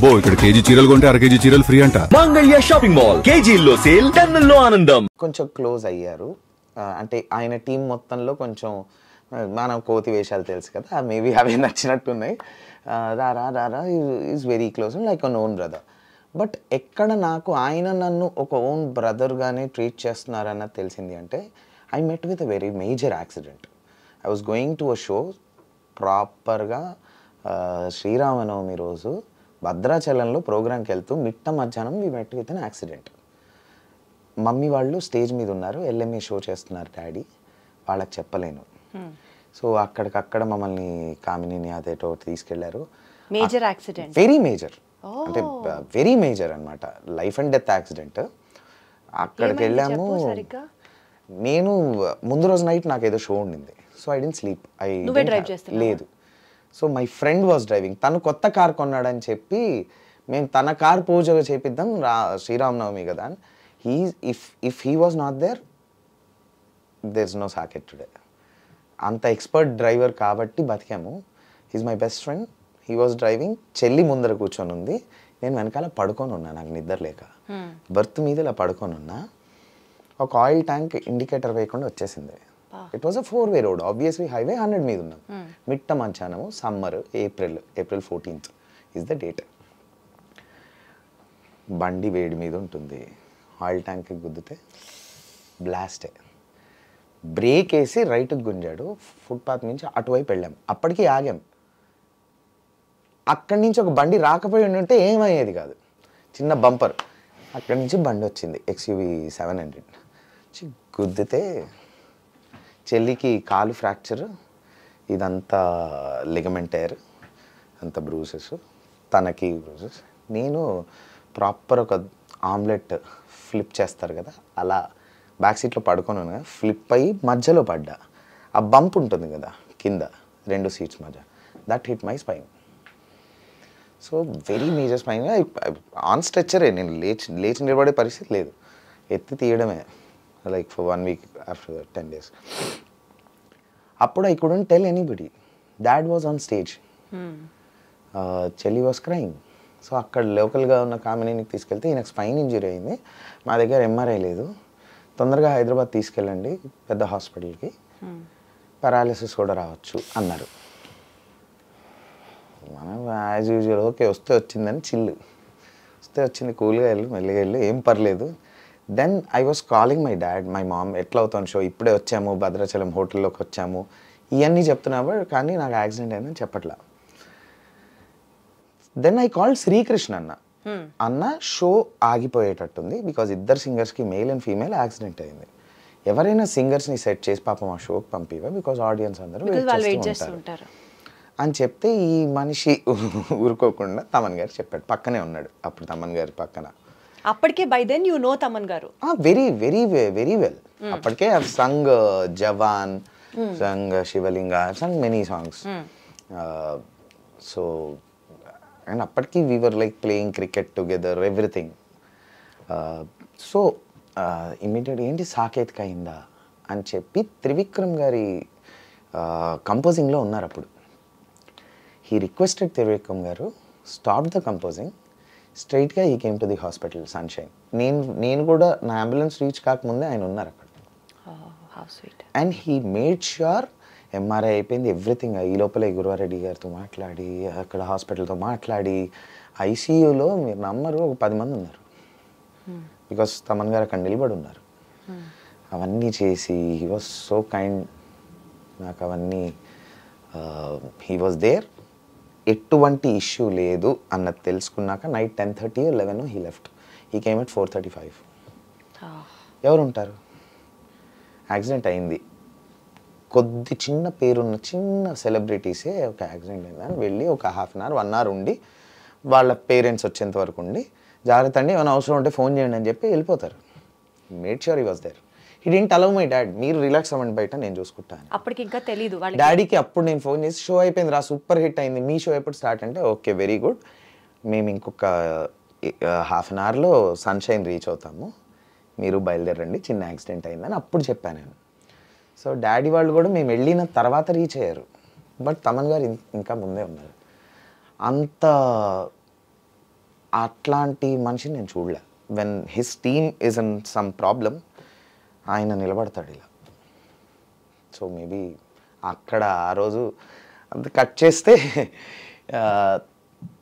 అబ్బో ఇక్కడ కేజీ చీరలు కొంటే అర కేజీ చీరలు ఫ్రీ అంట. మంగళ్య షాపింగ్ మాల్, కేజీల్లో సేల్, టన్నుల్లో ఆనందం. కొంచెం క్లోజ్ అయ్యారు. అంటే ఆయన టీం మొత్తంలో కొంచెం మనం కోతి వేషాలు తెలుసు కదా, మేబీ అవి నచ్చినట్టున్నాయి. రారా is very close like an own brother. But ఎక్కడ నాకు ఆయన నన్ను ఒక ఓన్ బ్రదర్గానే ట్రీట్ చేస్తున్నారన్నది తెలిసింది అంటే I met with a very major accident. I was going to a show ప్రాపర్గా శ్రీరామనవమి రోజు భద్రాచలంలో ప్రోగ్రామ్కి వెళ్తూ మిట్ట మధ్యాహ్నం we met with an accident. Mummy వాళ్ళు స్టేజ్ మీద ఉన్నారు, ఎల్ఎంఏ షో చేస్తున్నారు డాడీ, వాళ్ళకి చెప్పలేను. సో అక్కడికక్కడ మమ్మల్ని కామినిని అదేటో తీసుకెళ్లారు. మేజర్ యాక్సిడెంట్, వెరీ మేజర్, అంటే వెరీ మేజర్ అనమాట, లైఫ్ అండ్ డెత్ యాక్సిడెంట్. అక్కడికి వెళ్ళాము. నేను ముందు రోజు నైట్ నాకు ఏదో షో ఉండింది, సో ఐ డెంట్ స్లీప్. లేదు, so my friend was driving. తను కొత్త కార్ కొన్నాడని చెప్పి మేము తన కార్ పూజగా చేపిద్దాం శ్రీరామనవమి కదా అని. If he was not there is no Saketh today. అంత ఎక్స్పర్ట్ డ్రైవర్ కాబట్టి బతికాము. He's my best friend, he was driving. చెల్లి ముందర కూర్చొని ఉంది, నేను వెనకాల పడుకొని ఉన్నా, నాకు నిద్ర లేక బర్త్ మీద ఇలా పడుకొని ఉన్నా. ఒక ఆయిల్ ట్యాంక్ ఇండికేటర్ వేయకుండా వచ్చేసింది. It was a 4-way road, obviously highway 100 మీద ఉన్నాం. మిట్ట మధ్యాహ్నము, summer, April 14th is the date. బండి వేడి మీద ఉంటుంది, ఆయిల్ ట్యాంక్కి గుద్దితే బ్లాస్టే. బ్రేక్ వేసి రైట్కి గుంజాడు, ఫుట్పాత్ నుంచి అటువైపు వెళ్ళాం. అప్పటికి ఆగాం. అక్కడి నుంచి ఒక బండి రాకపోయి ఉంటే ఏమయ్యేది కాదు, చిన్న బంపర్. అక్కడి నుంచి బండి వచ్చింది, XUV 700. గుద్దితే చెల్లికి కాలు ఫ్రాక్చర్, ఇదంతా లిగమెంట్ టైర్, అంత బ్రూసెస్, తనకి బ్రూసెస్. నేను ప్రాపర్ ఒక ఆమ్లెట్ ఫ్లిప్ చేస్తారు కదా, అలా బ్యాక్ సీట్లో పడుకొని ఉన్నా, ఫ్లిప్ అయ్యి మధ్యలో పడ్డా. ఆ బంప్ ఉంటుంది కదా కింద 2 సీట్స్ మధ్య, that hit my spine. So very major spine. On స్ట్రెచ్చరే, నేను లేచి నిలబడే పరిస్థితి లేదు, ఎత్తి తీయడమే, like for 1 week after 10 days. అప్పుడు I couldn't tell anybody. Dad was on stage, చెల్లి వాజ్ క్రైయింగ్. సో అక్కడ లోకల్గా ఉన్న కామినీకి తీసుకెళ్తే ఈయనకు స్పైన్ ఇంజరీ అయింది, మా దగ్గర MRI లేదు, తొందరగా హైదరాబాద్ తీసుకెళ్ళండి పెద్ద హాస్పిటల్కి, పారాలిసిస్ కూడా రావచ్చు అన్నారు. మనం యాజ్ యూజువల్ ఓకే వస్తే వచ్చిందని చిల్లు, వస్తే వచ్చింది, కూల్గా వెళ్ళు, మెల్లిగా వెళ్ళు, ఏం పర్లేదు. Then I was calling my dad, my mom, ఎట్లా అవుతాను షో, ఇప్పుడే వచ్చాము, భద్రాచలం హోటల్లోకి వచ్చాము, ఇవన్నీ చెప్తున్నావు కానీ నాకు యాక్సిడెంట్ అయిందని చెప్పట్లా. దెన్ ఐ కాల్డ్ శ్రీకృష్ణ అన్న షో ఆగిపోయేటట్టుంది, బికాజ్ ఇద్దరు సింగర్స్కి మేల్ అండ్ ఫీమేల్ యాక్సిడెంట్ అయింది, ఎవరైనా సింగర్స్ని సెట్ చేసి పాపం ఆ షోకి పంపివా, బికాజ్ ఆడియన్స్ అందరూ వెయిట్ చేస్తుంటారు అని చెప్తే ఈ మనిషి ఊరుకోకుండా తమన్ గారు చెప్పాడు. పక్కనే ఉన్నాడు అప్పుడు తమన్ గారి పక్కన. అప్పటికే by then you know Thaman గారు వెరీ వెరీ వెరీ వెల్. అప్పటికే I sung Jawan, sung Shivalinga, sung many songs. So and అప్పటికి we were like playing cricket together, everything. So immediate ఏంటి సాకేత్కి అయిందా అని చెప్పి త్రివిక్రమ్ గారి కంపోజింగ్లో ఉన్నారు అప్పుడు. హీ రిక్వెస్టెడ్ త్రివిక్రమ్ గారు స్టాప్ ద కంపోజింగ్, స్ట్రైట్గా ఈ came to the hospital sunshine. నేను కూడా నా అంబులెన్స్ రీచ్ కాకముందే ఆయన ఉన్నారు అక్కడ. And he made sure MRI అయిపోయింది, ఎవ్రీథింగ్. ఈ లోపల గురువారెడ్డి గారితో మాట్లాడి, అక్కడ హాస్పిటల్తో మాట్లాడి, ICUలో మీరు నమ్మరు ఒక 10 మంది ఉన్నారు, బికాస్ తమన్ గారు అక్కడ నిలబడి ఉన్నారు. అవన్నీ చేసి హీ వాజ్ సో కైండ్, నాకు అవన్నీ హీ వాజ్ దేర్. ఎటువంటి ఇష్యూ లేదు అన్నది తెలుసుకున్నాక night 10:30 or 11 he left. He came at 4:35. ఎవరు ఉంటారు? యాక్సిడెంట్ అయింది, కొద్ది చిన్న పేరున్న చిన్న సెలబ్రిటీసే ఒక యాక్సిడెంట్ అయిందని వెళ్ళి ఒక 1/2 hour 1 hour ఉండి వాళ్ళ పేరెంట్స్ వచ్చేంత వరకు ఉండి, జాగ్రత్త అండి ఏమైనా అవసరం ఉంటే ఫోన్ చేయండి అని చెప్పి వెళ్ళిపోతారు. Made sure he was there. He didn't allow my dad, మీరు రిలాక్స్ అవ్వండి బయట, నేను చూసుకుంటాను. అప్పటికి ఇంకా తెలీదు డాడీకి. అప్పుడు నేను ఫోన్ చేసి షో అయిపోయింది రా, సూపర్ హిట్ అయింది, మీ షో ఎప్పుడు స్టార్ట్ అంటే ఓకే వెరీ గుడ్, మేము ఇంకొక 1/2 hourలో సన్షైన్ రీచ్ అవుతాము, మీరు బయలుదేరండి, చిన్న యాక్సిడెంట్ అయిందని అప్పుడు చెప్పాను నేను. సో డాడీ వాళ్ళు కూడా మేము వెళ్ళిన తర్వాత రీచ్ అయ్యారు, బట్ తమన్ గారు ఇంకా ముందే ఉన్నారు. అంత అట్లాంటి మనిషిని నేను చూడలే. When his team is in some problem, ఆయన నిలబడతాడు ఇలా. సో మేబీ అక్కడ ఆ రోజు అంత కట్ చేస్తే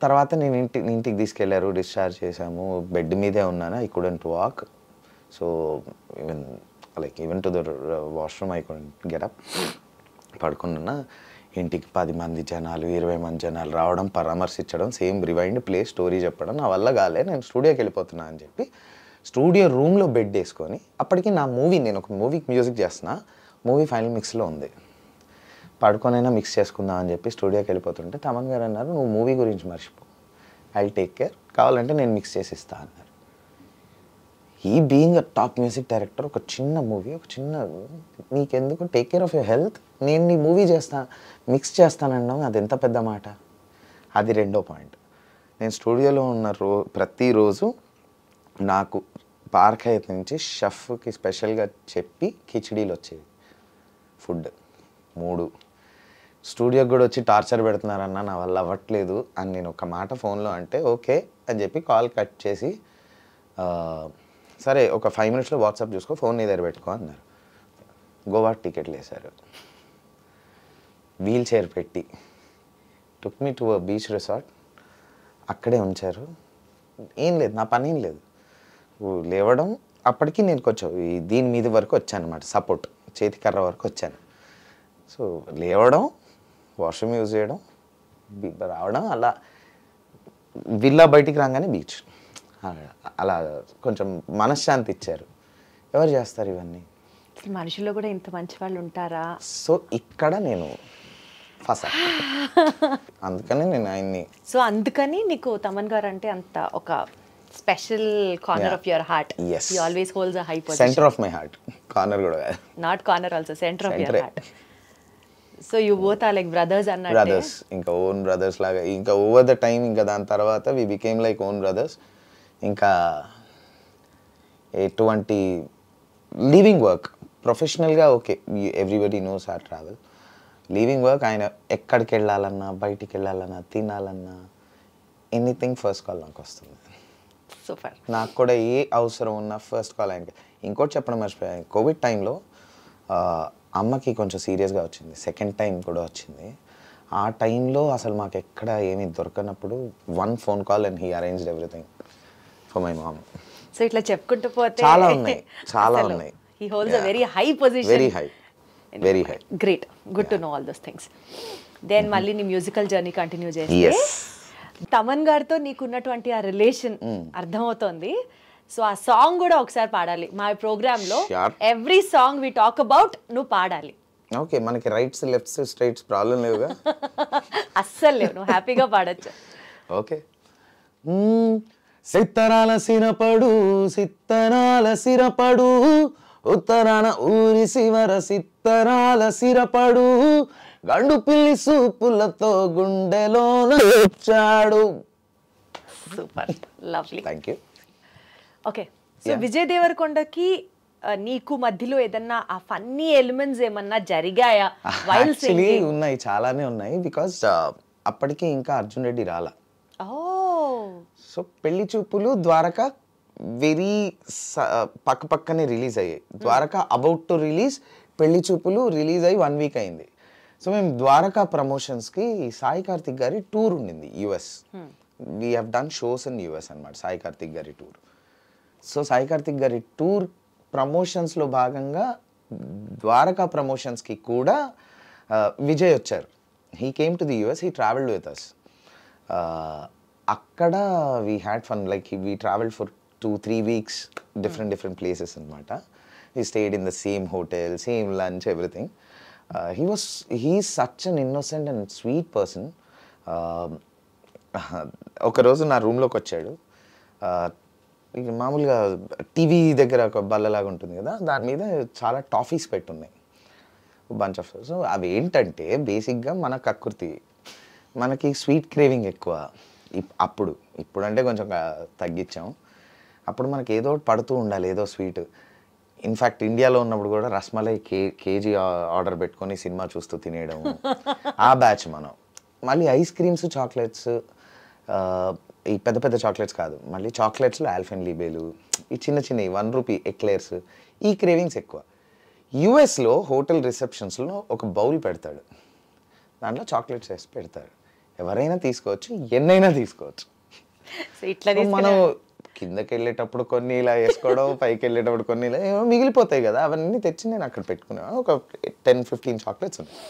తర్వాత నేను ఇంటికి తీసుకెళ్లారు, డిశ్చార్జ్ చేశాము. బెడ్ మీదే ఉన్నాను, I couldn't walk. So even to the washroom I couldn't get up. పడుకున్నా. ఇంటికి 10 మంది జనాలు, 20 మంది జనాలు రావడం, పరామర్శించడం, సేమ్ రివైండ్ ప్లే స్టోరీ చెప్పడం నా వల్ల కాలే, నేను స్టూడియోకి వెళ్ళిపోతున్నా అని చెప్పి స్టూడియో రూమ్లో బెడ్ వేసుకొని, అప్పటికి నా నేను ఒక మూవీకి మ్యూజిక్ చేస్తున్నా, మూవీ ఫైనల్ మిక్స్లో ఉంది, పడుకొనైనా మిక్స్ చేసుకుందాం అని చెప్పి స్టూడియోకి వెళ్ళిపోతుంటే తమన్ గారు అన్నారు, నువ్వు మూవీ గురించి మర్చిపో, ఐ టేక్ కేర్, కావాలంటే నేను మిక్స్ చేసి ఇస్తా అన్నారు. ఈ being a top music director, ఒక చిన్న మూవీ, ఒక చిన్న నీకెందుకు, take care of your health, నేను నీ మూవీ మిక్స్ చేస్తానన్నావు, అది ఎంత పెద్ద మాట. అది రెండో పాయింట్. నేను స్టూడియోలో ఉన్న ప్రతిరోజు నాకు పార్క్ హైత్ నుంచి షెఫ్కి స్పెషల్గా చెప్పి కిచిడీలు వచ్చేవి, ఫుడ్ 3. స్టూడియోకి కూడా వచ్చి టార్చర్ పెడుతున్నారన్న, నా వల్ల అవ్వట్లేదు అని నేను ఒక మాట ఫోన్లో అంటే ఓకే అని చెప్పి కాల్ కట్ చేసి, సరే ఒక 5 minutesలో వాట్సాప్ చూసుకో, ఫోన్ నీ దగ్గర పెట్టుకో అన్నారు. గోవా టికెట్లు వేశారు, వీల్ చైర్ పెట్టి టుక్ మీ టు బీచ్ రిసార్ట్, అక్కడే ఉంచారు. ఏం లేదు, నా పని ఏం లేదు, లేవడం. అప్పటికి నేను కొంచెం దీని మీద వరకు వచ్చాను అనమాట, సపోర్ట్ చేతి కర్ర వరకు వచ్చాను. సో లేవడం, వాష్రూమ్ యూజ్ చేయడం, రావడం, అలా విల్లా బయటికి రాగానే బీచ్, అలా కొంచెం మనశ్శాంతి ఇచ్చారు. ఎవరు చేస్తారు ఇవన్నీ? మనుషుల్లో కూడా ఇంత మంచి వాళ్ళు ఉంటారా? సో ఇక్కడ నేను ఫస్ట్ అందుకని నేను ఆయన్ని. సో అందుకని నీకు తమన్ గారు అంటే అంత ఒక special corner of your heart. You always holds a high position. Centre of my heart, corner కూడా కాదు, not corner also, centre of your heart. So you both are like brothers అన్నట్టే. బ్రదర్స్, ఇంకా ఓన్ బ్రదర్స్ లాగా. ఇంకా over the time, ఇంకా దాని తర్వాత we became like own brothers. ఇంకా ఎటువంటి లీవింగ్ వర్క్ ప్రొఫెషనల్గా okay, everybody knows or travel. Leaving work, ఆయన ఎక్కడికి వెళ్ళాలన్నా, బయటికి వెళ్ళాలన్నా, తినాలన్నా, ఎనీథింగ్ ఫస్ట్ కాల్ నాకు వస్తుంది. సూపర్. నాకు కూడా ఏ అవసరం ఉన్నా ఫస్ట్ కాల్ ఆయనకి. ఇంకోటి చెప్పడం మర్చిపోయాను, కోవిడ్ టైంలో అమ్మకి కొంచెం సీరియస్గా వచ్చింది, సెకండ్ టైం కూడా వచ్చింది. ఆ టైంలో అసలు మాకు ఎక్కడ ఏమీ దొరకనప్పుడు 1 phone call and he arranged everything for my mom. So ఇట్లా చెప్పుకుంటూ పోతే చాలా ఉన్నాయి, చాలా ఉన్నాయి. He holds a very high position. Very high, very high. Great, good to know all those things. Then మళ్ళీ నీ మ్యూజికల్ జర్నీ కంటిన్యూ చేస్తే తమన్ గారితో నీకున్నటువంటి ఆ రిలేషన్ అర్థమవుతోంది. సో ఆ సాంగ్ కూడా ఒకసారి పాడాలి మా ప్రోగ్రామ్ లో. Every song we talk about నువ్వు పాడాలి. ఓకే, మనకి రైట్స్ లెఫ్ట్స్ స్ట్రైట్స్ ప్రాబ్లం లేవుగా? అస్సలు లేవు, నువ్వు హ్యాపీగా పాడచ్చు. ఓకే. సిత్తరాల సిరపడు, సిత్తరాల సిరపడు, ఉత్తరాన ఊరి శివర సిత్తరాల సిరపడు, గండు పిల్లి సూపులతో గుండెలోన వచ్చాడు. Super, lovely. Thank you. Okay, so Vijay దేవరకొండకి నీకు మధ్యలో ఏదన్నా ఆ ఫన్నీ ఎలిమెంట్స్ ఏమన్నా జరిగాయా? యాక్చువల్లీ ఉన్నాయి, చాలానే ఉన్నాయి. బికాస్ అప్పటికి ఇంకా అర్జున్ రెడ్డి రాలా. సో పెళ్లి చూపులు, ద్వారక వెరీ పక్కనే రిలీజ్ అయ్యాయి. ద్వారక అబౌట్ టు రిలీజ్, పెళ్లి చూపులు రిలీజ్ అయ్యి 1 week అయింది. సో మేము ద్వారకా ప్రమోషన్స్కి సాయి కార్తిక్ గారి టూర్ ఉండింది US. We have done shows in US అనమాట, సాయి కార్తిక్ గారి టూర్. సో సాయి కార్తిక్ గారి టూర్ ప్రమోషన్స్లో భాగంగా ద్వారకా ప్రమోషన్స్కి కూడా విజయ్ వచ్చారు. He came to the US, he travelled with us. అక్కడ we had fun, like we travelled for 2-3 weeks, different places అనమాట. We stayed in the same hotel, same lunch, everything. He's such an innocent and sweet person. ఒక రోజు నా రూమ్లోకి వచ్చాడు. ఇక మామూలుగా TV దగ్గర ఒక బల్లలాగా ఉంటుంది కదా, దాని మీద చాలా టాఫీస్ పెట్టున్నాయి, బంచ్ ఆఫ్. సో అవి ఏంటంటే బేసిక్గా మన కకృతి, మనకి స్వీట్ క్రేవింగ్ ఎక్కువ. ఇప్పుడు అంటే కొంచెం తగ్గించాం. అప్పుడు మనకి ఏదో పడుతూ ఉండాలి, ఏదో స్వీట్. ఇన్ఫ్యాక్ట్ ఇండియాలో ఉన్నప్పుడు కూడా రస్మలై కేజీ ఆర్డర్ పెట్టుకొని సినిమా చూస్తూ తినేయడం, ఆ బ్యాచ్ మనం. మళ్ళీ ఐస్ క్రీమ్స్, చాక్లెట్స్, ఈ పెద్ద పెద్ద చాక్లెట్స్ కాదు, మళ్ళీ చాక్లెట్స్లో ఆల్ఫెన్లీబేలు, ఈ చిన్న చిన్నవి 1 రూపీ ఎక్లేర్స్, ఈ క్రేవింగ్స్ ఎక్కువ. యూఎస్లో హోటల్ రిసెప్షన్స్లో ఒక బౌల్ పెడతాడు, దాంట్లో చాక్లెట్స్ వేసి పెడతారు. ఎవరైనా తీసుకోవచ్చు, ఎన్నైనా తీసుకోవచ్చు. సో ఇట్లా So మనం కిందకి వెళ్ళేటప్పుడు కొన్ని ఇలా వేసుకోవడం, పైకి వెళ్ళేటప్పుడు కొన్ని ఇలా ఏమో మిగిలిపోతాయి కదా, అవన్నీ తెచ్చి నేను అక్కడ పెట్టుకున్నాను. ఒక 10-15 చాక్లెట్స్ ఉన్నాయి.